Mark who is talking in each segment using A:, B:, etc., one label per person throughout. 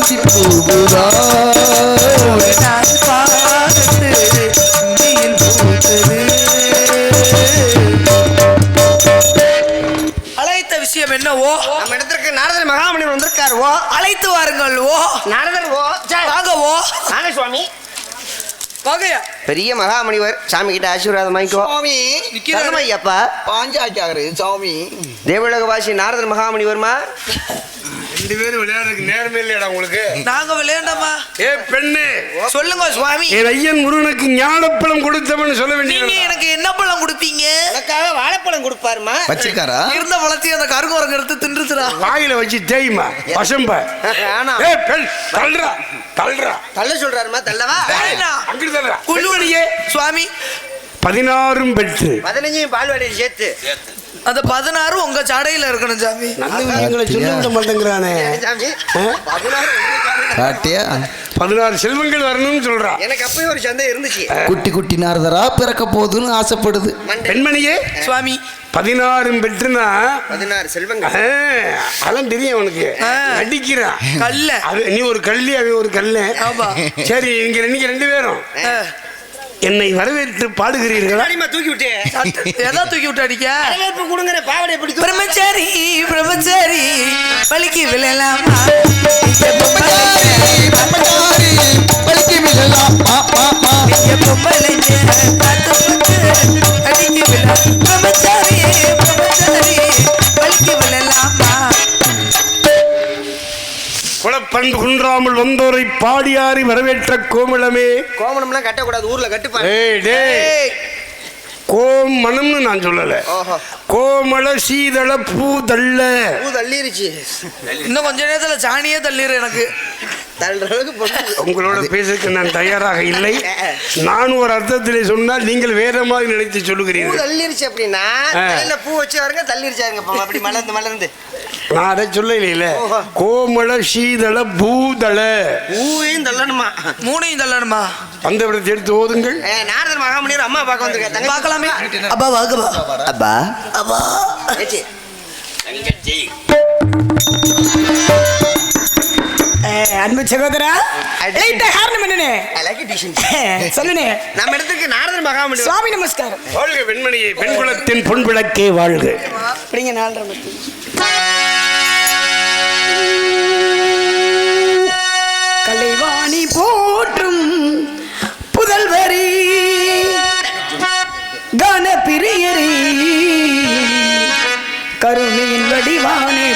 A: செவ்வந்தி பூவுதா
B: நான் பார்த்து நீல் பூத்தது. அழைத்த விஷயம் என்னவோ?
C: நம்ம இடத்திற்கு நாரதர் மகாமுனிவர் வந்திருக்கார். ஓ
B: அழைத்து வாருங்கள். ஓ
C: நாரதர். ஓ
B: வாங்க. ஓ
C: நாங்க சுவாமி
B: வாங்கயா.
C: பெரிய மகாமுனிவர் சாமி கிட்ட ஆசீர்வாதம் வாங்கிக்கோ.
D: சுவாமி
C: ஐயப்பா
D: பாஞ்சாச்சாரு சாமி
C: தேவலோகவாசி நாரதர் மகாமுனிவர்மா.
E: ரெண்டு பேரும் விளையாடுறதுக்கு நேரமே இல்லையாடா உங்களுக்கு?
B: நாங்க விளையாண்டோமா?
E: ஏ பெண்ணு,
B: சொல்லுங்க சுவாமி.
E: என் ஐயன் முருகனுக்கு ஞானப்பழம் கொடுத்தவன்னு சொல்ல
B: நீங்க
E: வேண்டிய.
B: எனக்கு என்ன பழம் கொடுப்பீங்க?
C: எனக்காக வாழைப்பழம் கொடுப்பாருமா.
A: வச்சிருக்காரா?
B: இருந்த பழத்தையும் அந்த கருங்குரங்க எடுத்து தின்றுச்சுடா.
E: வாயில வச்சு தேய்மா பசம்ப.
C: ஆனா
E: ஏ பெண் தள்ளுறா தள்ளுறா.
C: தள்ள சொல்றாருமா. தள்ளவா
E: அங்கிட்டு தள்ளுறா.
B: குழுவடியே சுவாமி
E: 16 பெற்று
C: 15 பால்வாடியில் சேர்த்து
B: அந்த 16 உங்க சாடையில இருக்கணும் சாமி.
E: நல்ல விஷயங்களை சொல்ல விட மாட்டேங்கிறானே.
C: சாமி
E: 16 செல்வங்கள் வரணும்னு சொல்றா.
C: எனக்கு அப்பயும் ஒரு சந்தை இருந்துச்சு.
A: குட்டி குட்டி நாரதரா பிறக்க போகுதுன்னு ஆசைப்படுது.
E: பெண்மணியே
B: சுவாமி
E: 16 பெற்றுனா
C: 16 செல்வங்கள்.
E: அதெல்லாம் தெரியும் அவனுக்கு. அடிக்கிறான்
B: கல்ல.
E: அது நீ ஒரு கல்லி, அவன் ஒரு கல்லு.
B: ஆமா.
E: சரி, நீங்க 2 பேரும் என்னை வரவேற்று பாடுகிறீர்களா?
C: தூக்கி விட்டு
B: எதா தூக்கி விட்டு அடிக்க?
C: வரவேற்பு கொடுங்கிற பாவடை எப்படி
B: பிரம்மச்சாரி பிரம்மச்சாரி பலிக்கு விழலாமா?
A: பலிக்கு விழலாம்.
B: பொம்பளைங்க காத்து பத்து அடிக்கு விழா. பிரம்மச்சாரி பிரம்மச்சாரி பலிக்கு விழலாமா?
E: குலப்பண்பு குன்றாமல் வந்தோரை பாடியாரி வரவேற்ற கோமளமே.
C: கோமணம்லாம் கட்டக்கூடாது, ஊர்ல கட்டுப்பாரு.
E: கோமணம்னு நான் சொல்லல. கோமள சீதள பூதள்ள.
C: பூ தள்ளிருச்சு.
B: இன்னும் கொஞ்ச நேரத்துல சாணியே தள்ளிடு எனக்கு.
E: உங்களோட பேசுக்கு நான் தயாராக இல்லை. நான் ஒரு அர்த்தத்திலே சொன்னால் நீங்கள் வேற மாதிரி நினைத்து சொல்லுகிறீர்கள்.
C: தள்ளிருச்சு அப்படின்னா பூ வச்சு வருங்க தள்ளிருச்சாருங்க. அப்படி மலர்ந்து மலர்ந்து
E: நான் அதை சொல்லல. கோமள சீதள பூதள.
C: பூவையும் தள்ளணுமா?
B: மூணையும் தள்ளணுமா?
E: அந்த விடத்தை எடுத்து ஓதுங்கள்.
C: நாரதர் மகாமுனிவர் அம்மா பார்க்க வந்திருக்காங்க.
B: பார்க்கலாமே. அப்பா வாங்கப்பா.
A: அப்பா
B: அப்பா அன்பு சகோதரா, காரணம் என்னன்னு சொல்லுனே.
C: நம்ம இடத்துக்கு நாரதர் மகாமுனிவர்.
B: சுவாமி நமஸ்காரம்.
E: வாழ்க வெண்மணியை, பெண் குலத்தின் பொன் விளக்கே வாழ்க.
B: அப்படிங்க 4 மணி. கலைவாணி போற்றும் புதல்வரி கனப்பிரியரி கருணையின் வடிவானே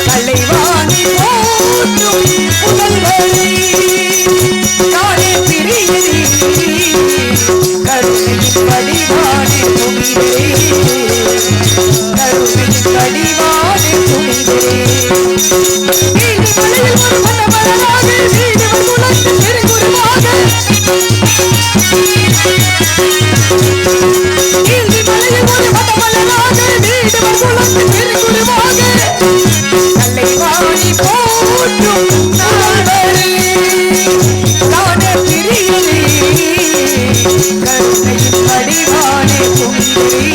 B: கலைவாணி போற்றும் புதல்வரி கனப்பிரியரி கருணையின் வடிவானே கருணையின் வடிவானே துணிகிறே. நீதி மலையில் ஒரு மன்னமரனாக நீதிவர் குலத்தில் பெருங்குருவாக நீதி மலையில் ஒரு மன்னமரனாக நீதிவர் குலத்தில் பெருங்குருவாக கலைவாணி போற்றும் நால்வரே காணப்பிரியரே கருணையின் வடிவானே துணிகிறே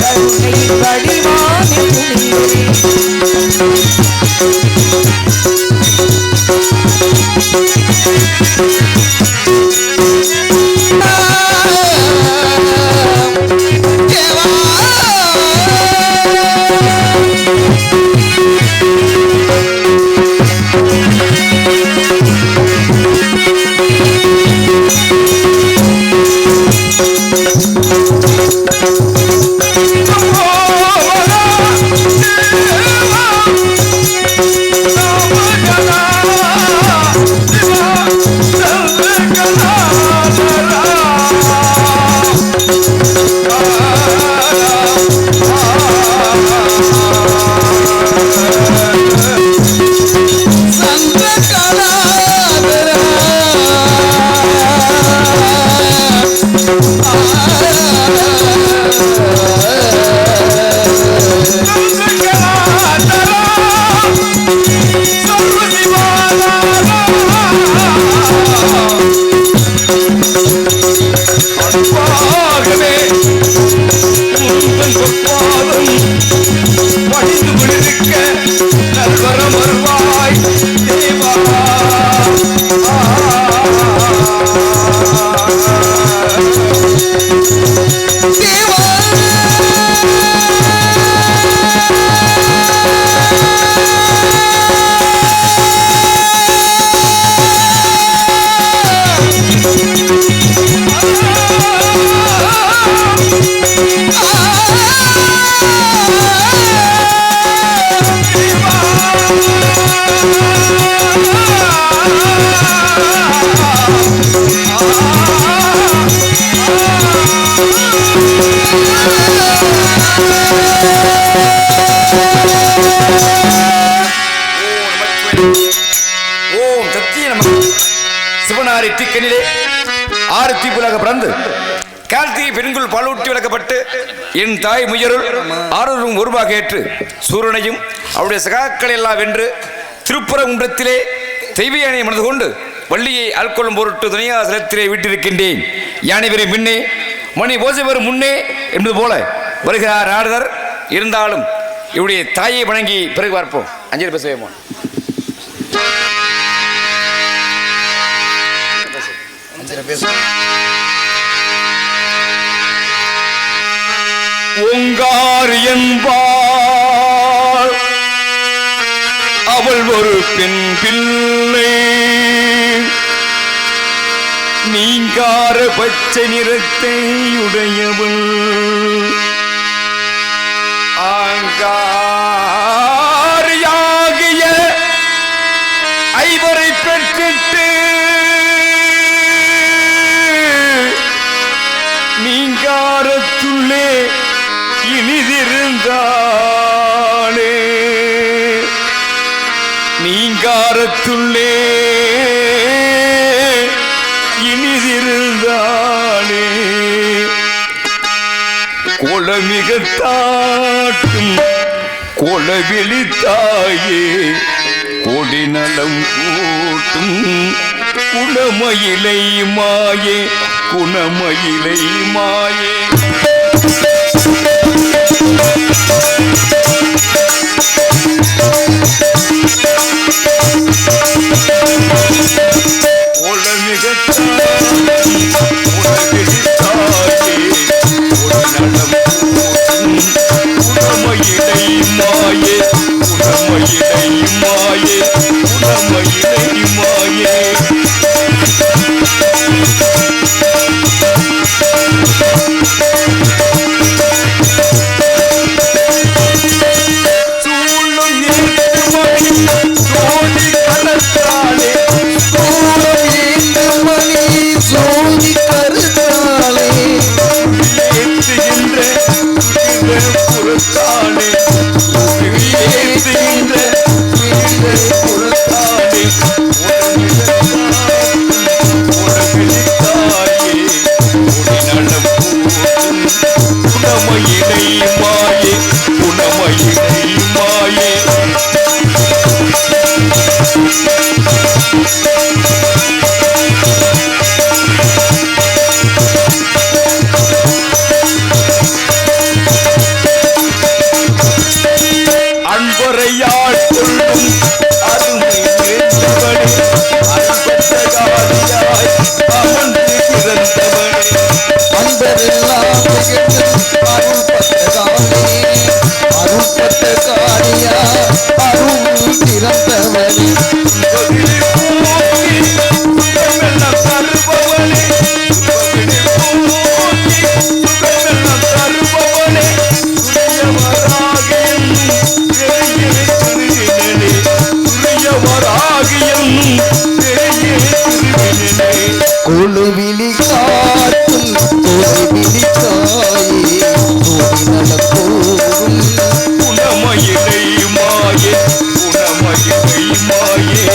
B: கருணையின் வடிவானே துணிகிறே.
F: 14 தீக்கனிலே 6 தீப்புலாக பிறந்து கார்த்திகை பெண்கள் பாலூட்டி விளக்கப்பட்டு என் தாய் முயருள் 6 ஒருவாக ஏற்று சூரனையும் அவருடைய சகாக்களை எல்லாம் வென்று திருப்பரங்குன்றத்திலே தெய்வ யானையை மனது கொண்டு வள்ளியை ஆள்கொள்ளும் பொருட்டு துணையாசலத்திலே விட்டிருக்கின்றேன். யானை வரும் முன்னே மணி ஓசை வரும் முன்னே என்பது போல வருகிறார் நாரதர். இருந்தாலும் இவருடைய தாயை வணங்கி பிறகு பார்ப்போம். அஞ்சலி பேசுவோம். ஓங்கார் என்பாள் அவள் ஒரு பெண் பிள்ளை, நீங்கார பச்சை நிறத்தை உடையவள், ஆங்காரியாகிய ஐவரை பெற்றிட்டு நீங்காரத்துள்ளே இனிதிருந்தாளே, நீங்காரத்துள்ளே இனிதிருந்தாளே, கோலமிகத்தாட்டும் கோலவெளித்தாயே, கொடிநலம் கூட்டும் குணமயிலை மாயே, குணமயிலை மாயே.
A: கொழுவிழி காட்டும் கொழுவிழி தாயே, கொடிநல போகும்
F: குணமயிலை மாயே, குணமயிலை மாயே.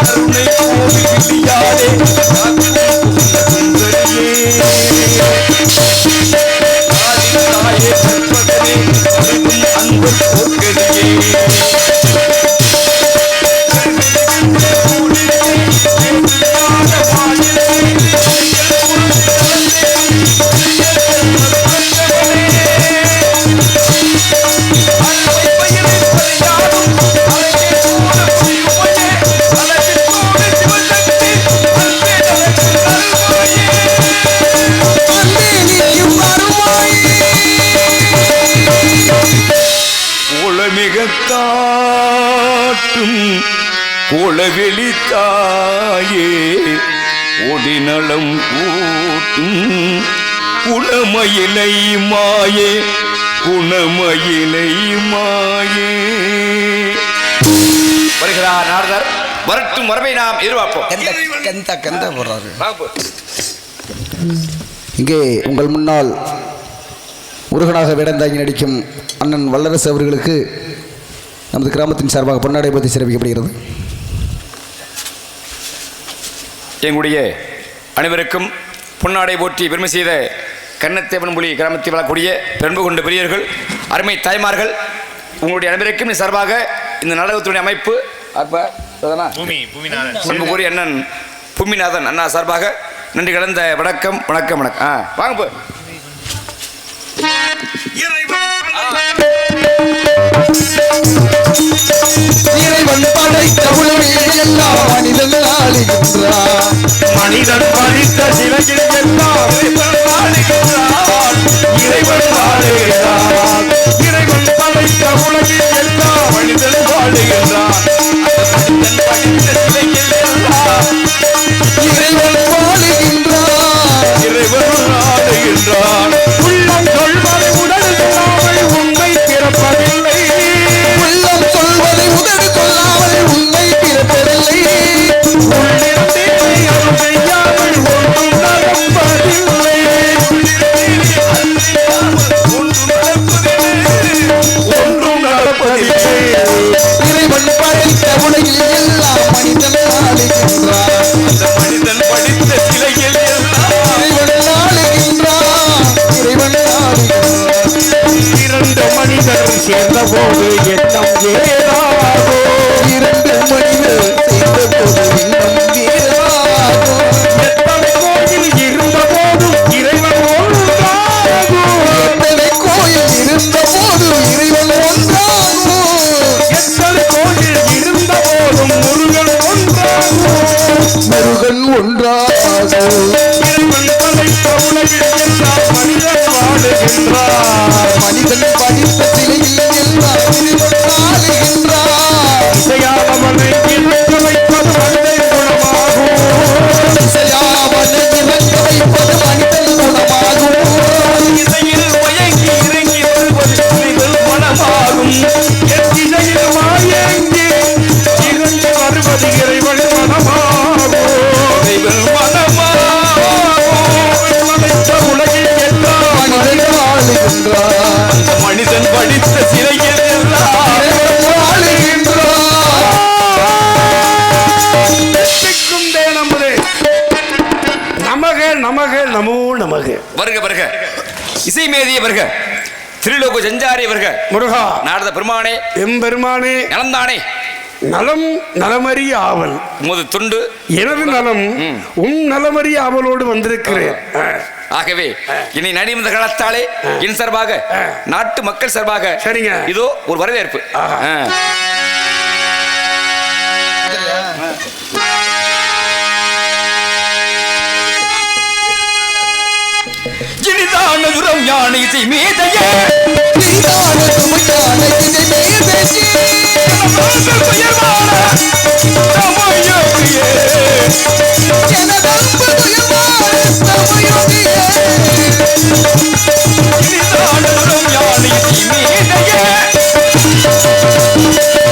F: கருணை கோவி விழியாலே மிகத்தாட்டும் கோலவெளித்தாயே, ஒடிநலம் கூட்டும் குணமயிலை மாயே, குணமயிலை மாயே. வருகிறார் நாரதர். வரட்டும் வரவை நாம் எதிர்பார்ப்போம்.
D: கெந்த போடுறாரு.
A: இங்கே உங்கள் முன்னால் முருகனாக வேடந்தாங்கி நடிக்கும் அண்ணன் வல்லரசு அவர்களுக்கு நமது கிராமத்தின் சார்பாக பொன்னாடை பற்றி சிறப்பிக்கப்படுகிறது.
F: எங்களுடைய அனைவருக்கும் பொன்னாடை போற்றி பெருமை செய்த கண்ணத்தேவன்புலி கிராமத்தில் வாழக்கூடிய பெரும்பு கொண்ட பெரியவர்கள், அருமை தாய்மார்கள், உங்களுடைய அனைவருக்கும் சார்பாக இந்த நாடகத்துடைய அமைப்பு கூறிய அண்ணன் பூமிநாதன் அண்ணா சார்பாக நன்றி கலந்த வணக்கம் வணக்கம் வணக்கம். வாங்க போ.
A: இறைவன் படைத்த உலகில் எல்லாம் மனிதன் ஆளுகின்றான்.
E: மனிதன் படைத்த சிலையில் எல்லாம் இறைவன் வாழுகிறான். இறைவன் படைத்த உலகில் எல்லாம் மனிதன் வாழுகிறான். மனிதன் படைத்த சிலையில் எல்லாம்
A: இறைவன் வாழுகின்றான்.
E: இறைவன் வாழுகின்றான். உள்ளம் சொல்வதை உடல் சொல்லாமல் உண்மை பிறப்பதில்லை.
A: உள்ளம் சொல்வதை உதடு கொள்ளாமல் உண்மை பிறப்பதில்லை.
E: உள்ளிருந்தே அருள் செய்யாமல் ஒன்றும் நடப்பதில்லை. ஒன்றும் நடப்பதில்லை.
A: இறைவன் படைத்த உலகில் எல்லாம் மனிதன் ஆளுகின்றான்.
E: அந்த மனிதன் படித்த சிலையில் எல்லாம்
A: இறைவன் ஆளுகின்றான். இறைவன் ஆளுகின்றான்.
E: இரண்டு மனிதர் சேர்ந்த போது எண்ணம் ஏதாகோ.
A: இரண்டு மனிதர் செய்த போது எண்ணம் வேறாகும்.
E: எத்தனை கோயில் இருந்த போதும் இறைவன் ஒன்றாகும்.
A: எத்தனை கோயில் இருந்த போது இறைவன் ஒன்றாகும்.
E: எத்தனை கோயில் இருந்த போதும் முருகன் ஒன்றாகும்.
A: முருகன் ஒன்றாகும்.
E: இறைவன் படைத்த உலகில் எல்லாம் மனிதன் வாழுகின்றார்.
A: மனிதன் படித்த சிலையில் எல்லாம் இறைவன் ஆளுகின்றான்.
E: இசையானவனை இறக்க வைப்பது மனிதன் குணமாகும்.
A: இசையாவனை இறக்க வைப்பது மனிதன் குணமாகும்.
E: இசையில் மயங்கி இறங்கி வருவது புலிகள் மனமாகும். எத்திசையில் மாயங்கி இறங்கி வருவது இறைவன் மனமாகும். இறைவன் மனமாகும். படைத்த உலகில் எல்லாம்
A: மனிதன் ஆளுகின்றான்.
E: அந்த மனிதன் படித்த சிலையில் எல்லாம்
A: இறைவன் ஆளுகின்றான்.
E: எத்திக்கும் தேனமுதே. நமக நமக நமோ நமக.
F: வருக வருக இசை மேதிய வருக திருலோக சஞ்சாரி வருக
E: முருகா,
F: நாரத பெருமானே
E: எம்பெருமானே,
F: நலந்தானே
E: நலம் நலமறிய ஆவல்.
F: உமது தொண்டு
E: எனது நலம் உன் நலமறிய ஆவலோடு வந்திருக்கிறேன்.
F: ஆகவே இனி நடிமந்த காலத்தாலே என் சார்பாக நாட்டு மக்கள் சார்பாக
E: சரிங்க.
F: இதோ ஒரு வரவேற்பு.
E: ஆஹா.
F: இனிதான துரம் யானை இசை மீதையே
A: நீதான சுமையான இதை மீதேசி.
F: உயர்வான தமயோகியே.
A: எனதன்பு துயர்வான தமயோகியே.
F: இனிதான துரம் யானை இசை மீதையே
A: முருகா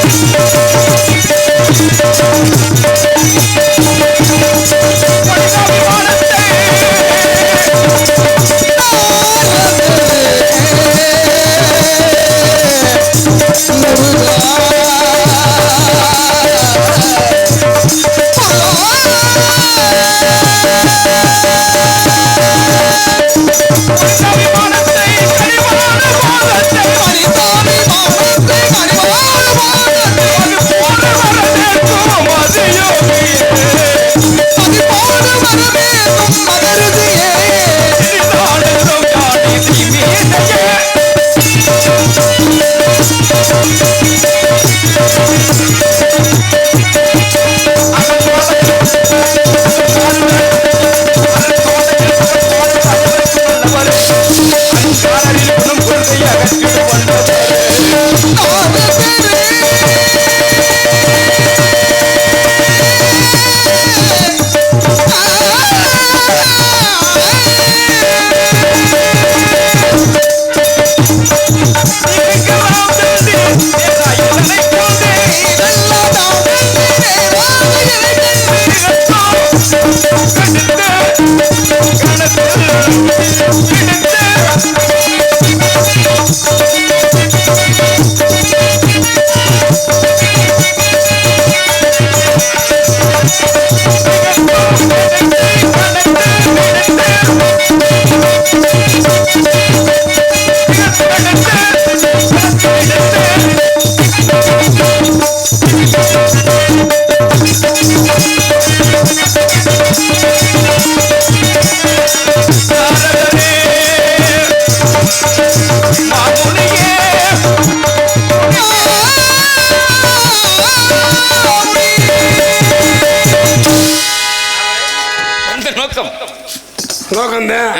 E: நோக்கம்தான்.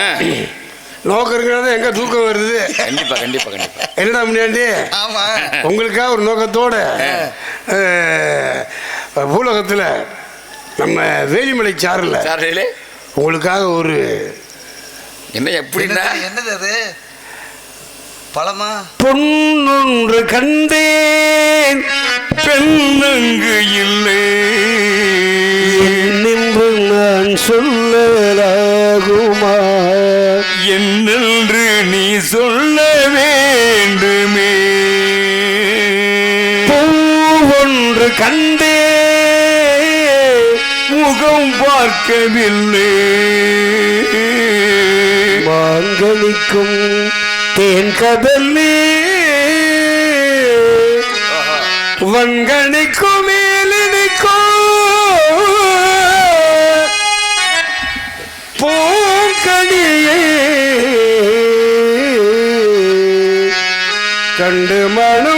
E: நோக்கம் இருக்கிறத எங்க தூக்கம் வருது.
F: கண்டிப்பா கண்டிப்பா கண்டிப்பா.
E: என்னடா முன்னாடி
D: ஆமா
E: உங்களுக்காக ஒரு நோக்கத்தோட பூலோகத்தில் நம்ம வேலிமலை சாரல
F: சாரலே
E: உங்களுக்காக ஒரு
F: என்ன எப்படின்னா
D: என்னது அது பழமா
E: பொன்னொன்று கண்டேன் பெண்ணங்கு இல்லை நின்று நான் சொல்லலாகுமா
F: என்னென்று நீ சொல்ல வேண்டுமே.
E: ஒன்று கண்டே முகம் பார்க்கவில்லை மாங்கனிக்கும் தேன் கதல்லி வங்கனிக்கும் மேலினிக்கும் பூங்கனியே கண்டு மனு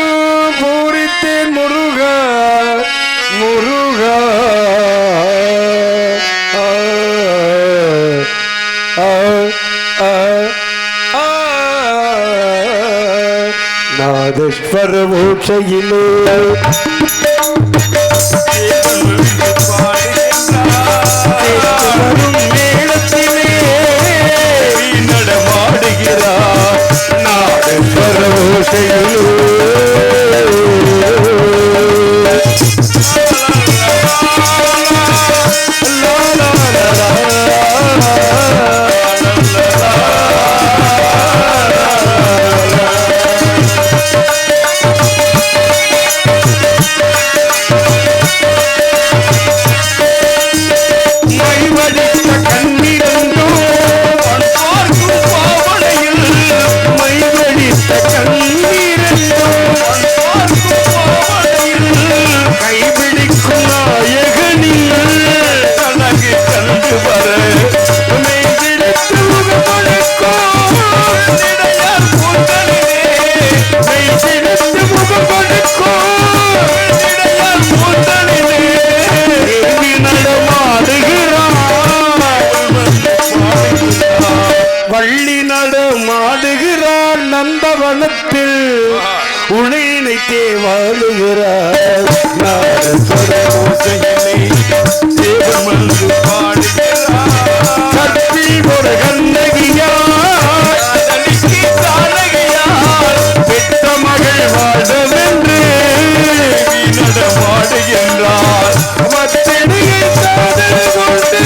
E: பூரித்தேன் முருகா முருகா நாதஸ்வர மோட்சையிலே மேளத்திலே நடமாடுகிறார் நாதஸ்வர மோட்சையிலே வள்ளி நடமாடுகிறார் நந்தவனத்தில் உனைத்தே வாழுகிறார் கத்தி ஒரு கண்ணகியார் பெற்ற மகள் வாழ்வென்று நடமாடுகின்றார் மத்தினியை காதல் கொண்டு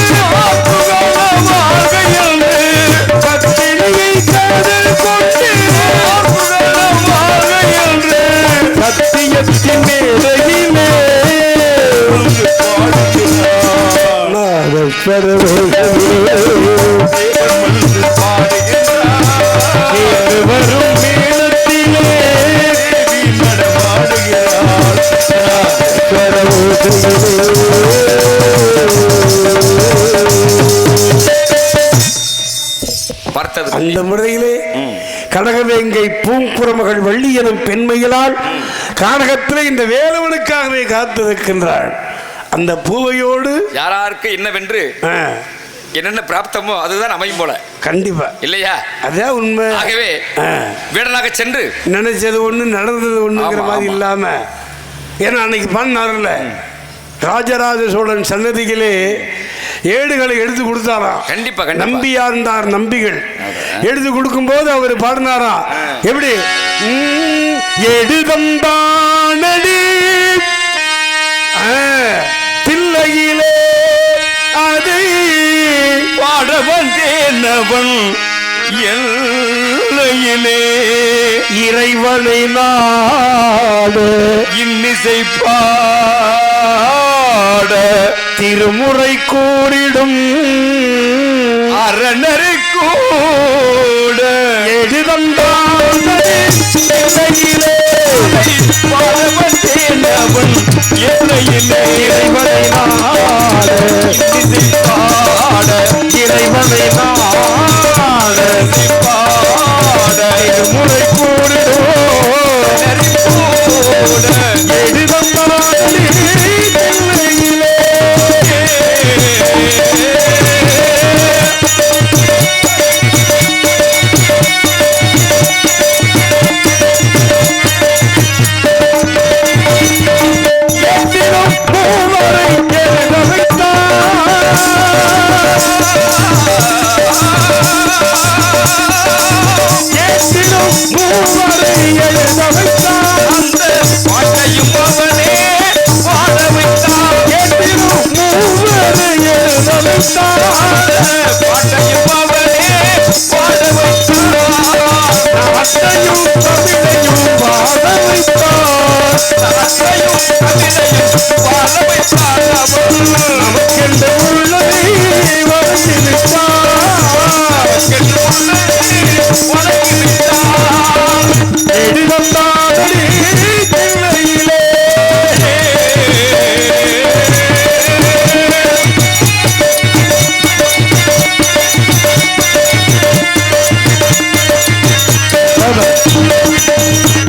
E: பத்தினியை காதல் கொண்டு சத்தியத்தின் மேலையிலே வரும் மேலத்திலே
F: பார்த்தது
E: அந்த முறையிலே கனகவேங்கை பூங்குறமகள் வள்ளி எனும் பெண்மையிலால் கானகத்திலே இந்த வேலவனுக்காகவே காத்திருக்கின்றாள். அந்த பூவையோடு
F: யாராருக்கு என்னவென்று என்னென்ன பிராப்தமோ அதுதான் அமையும் போல.
E: கண்டிப்பா
F: இல்லையா?
E: அதான் உண்மை.
F: ஆகவே வீடனாக சென்று
E: நினைச்சது ஒண்ணு நடந்தது ஒண்ணுங்கிற மாதிரி இல்லாம, ஏன்னா அன்னைக்கு பண்ணார்ல ராஜராஜ சோழன் சன்னதியிலே ஏடுகளை எடுத்து கொடுத்தாராம்.
F: கண்டிப்பா
E: நம்பியார்ந்தார் நம்பிகள் எடுத்து கொடுக்கும் போது அவர் பாடினாராம். எப்படி எடுதந்தானடி தில்லையிலே அதை பாட வந்தேனவன் எல்லையிலே இறைவனை நாடு இன்னிசை பாட திருமுறை கூறிடும் அரணரை கூட எழுதந்தானே பாடவந்தேனவன் எல்லையிலே இறைவனை நாடு இன்னிசை பாட இறைவனை நாடு பாட திருமுறை கூறிடும் எழுதந்தானே எல்லையிலே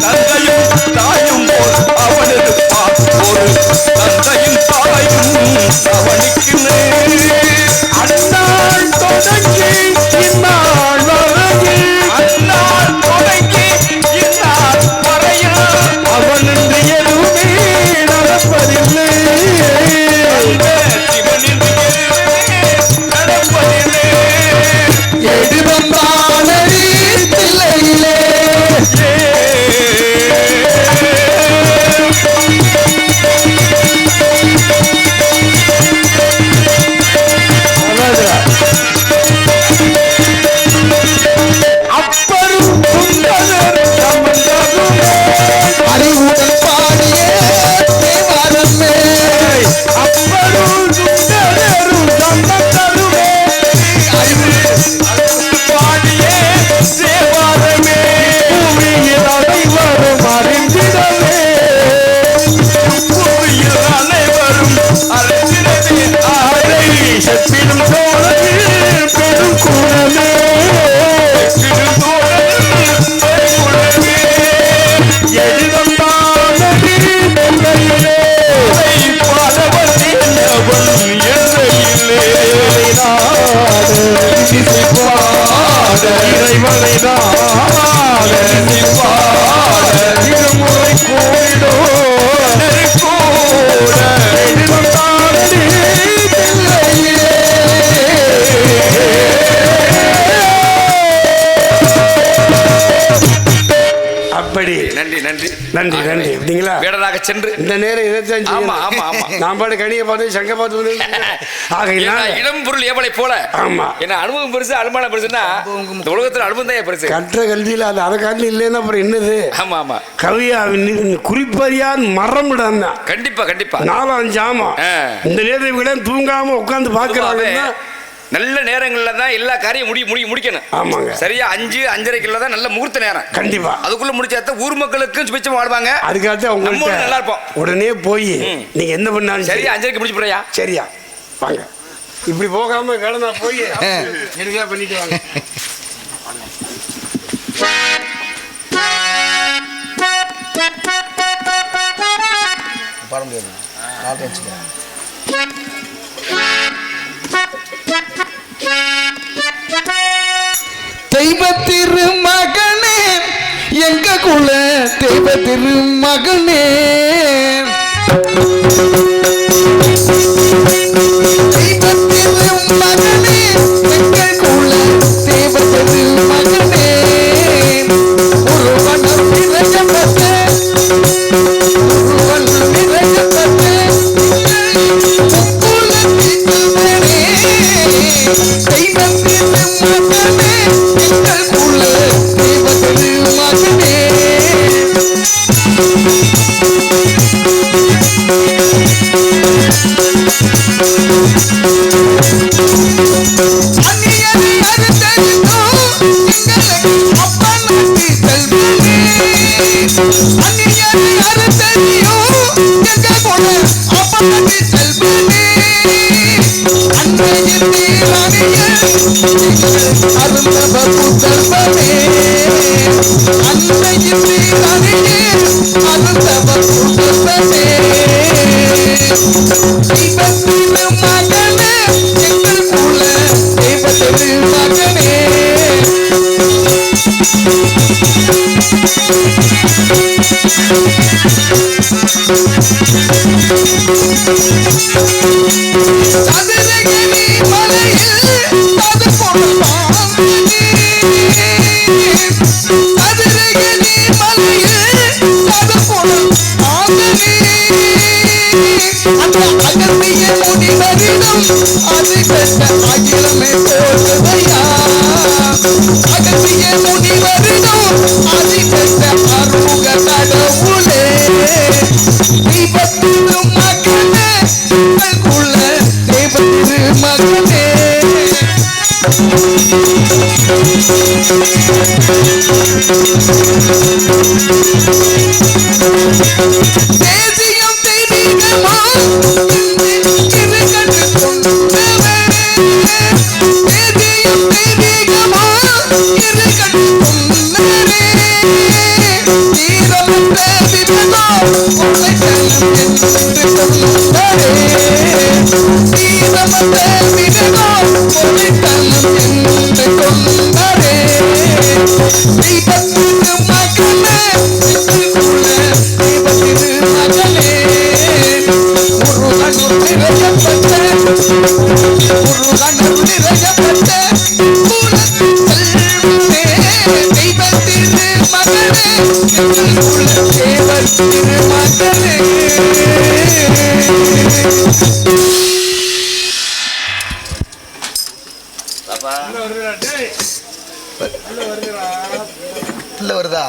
F: தந்தையும் தாயும் போல் அவனது பார்ப்போரு தந்தையும் தாயும் அவனுக்கு
E: அந்நாள் தொடங்கி இந்நாள் வரையில்
F: அந்நாள் தொடங்கி இந்நாள் வரையில்
E: அவனின்றி எதுவுமே நடப்பதில்லை.
F: சிவனின்றி நடப்பதில்லை.
A: எடுவந்தானடி தில்லையிலே
E: அப்பரும் சுந்தரர் சம்பந்தருமே
A: அறிவுடன் பாடிய தேவாரமே
E: அப்பரும் சுந்தரரும் சம்பந்தருமே
F: பாடியே தேவாரமே
E: பூமியில் அனைவரும் அறிந்திடவே
F: பூமியில் அனைவரும் அறிந்திடவே ஆரை
E: செப்பிடும் சோழனில் பெரும் குணமே எழுதந்தானடி தில்லையிலே இறைவனை இருமுறை கூறிடோ எழுதந்தானடி தில்லையிலே அப்படி
F: நன்றி நன்றி
E: நன்றி நன்றி அப்படிங்களா
F: வேடனாக சென்று
E: இந்த நேரம் இதைத்தான்
F: ஆமா, ஆமா, ஆமா.
E: நான் பாடு கனியை பார்த்து சங்க பார்த்து வந்து ஆகையினால
F: ஏன்னா, இடம் பொருள் ஏவலை போல
E: ஆமா.
F: என்ன அனுபவம் பெருசு அனுமானம் பெருசுன்னா இந்த உலகத்துல அனுபவம் தான் பெருசு
E: கற்ற கல்வியில் அது அதை காட்டில் இல்லைன்னா அப்புறம் என்னது
F: ஆமா ஆமா
E: கவியா குறிப்பறியான் மரம் தான்
F: கண்டிப்பா கண்டிப்பா
E: 4-5 ஆமா
F: ஆ.
E: இந்த நேரத்தை விட தூங்காம உட்காந்து பாக்குறாங்கன்னா
F: நல்ல நேரங்கள்ல தான் எல்லா காரியம் முடிக்கணும்
E: ஆமாங்க
F: சரியா 5-5:30 தான் நல்ல முகூர்த்த நேரம்
E: கண்டிப்பா
F: அதுக்குள்ள முடிச்சாத்த ஊர் மக்களுக்கும் சுபிச்சமா வாழ்வாங்க
E: அதுக்காக
F: நம்ம ஊர்ல
E: உங்கள்கிட்ட
F: நல்லா இருப்போம்
E: உடனே போய் நீங்க என்ன பண்ணாலும்
F: சரியா 5:30 முடிச்சு போறியா
E: சரியா வாங்க இப்படி போகாம வேலை போய் நெருங்கியா பண்ணிட்டு வாங்க
D: பாட முடியாது நாட்டை வச்சுக்க
A: தெய்வ திருமகனே எங்க குல தெய்வ திருமகனே தெய்வ திருமகனே எங்க குல தெய்வ திருமகனே ஒருவனம் நிறையப்பட்ட ஒருவனம் நிறையப்பட்ட குலத்தினே தெய்வ திருமகனே எங்கள் குல தெய்வ திருமகனே அந்நியரை அறுத்தெடுத்தோ எங்களுக்கு அப்பனாட்டி செல்வனே அந்நியரை அறுத்தெறியோ எங்கள் குல அப்பனாட்டி செல்வனே அன்னையின் தீராணியே அருந்தவ புதல்வனே அன்னையின் தீராணியே அருந்தவ புதல்வனே தெய்வத்திரு மகனே எங்கள் குல தெய்வத்திரு மகனே சதுரகிரி மலையில் அது பொருளாங்கி சதுரகிரி மலையில் அது பொருளாங்கி அந்த அகத்திய முனிவரிடம் அது பெற்ற அகிலமே போற்றுதையா அகத்திய முனிவரிடம் அது பெற்ற அருக கடவுளே தெய்வத்திரு மகனே குல தெய்வத்திரு மகனே தேசியம் தெய்வீகமா இருக்கட்டு கொண்டவரே தேசியம் தெய்வீகமா இருக்கட்டு கொண்டவரே
B: தெய்வத்திரு மகனே குல தெய்வத்திரு மகனே முருகன் நிறையப்பட்ட குலத்தெல்வமே தெய்வத்திரு மகனே குல தேவத்திரு மகனே
D: உள்ள வருதா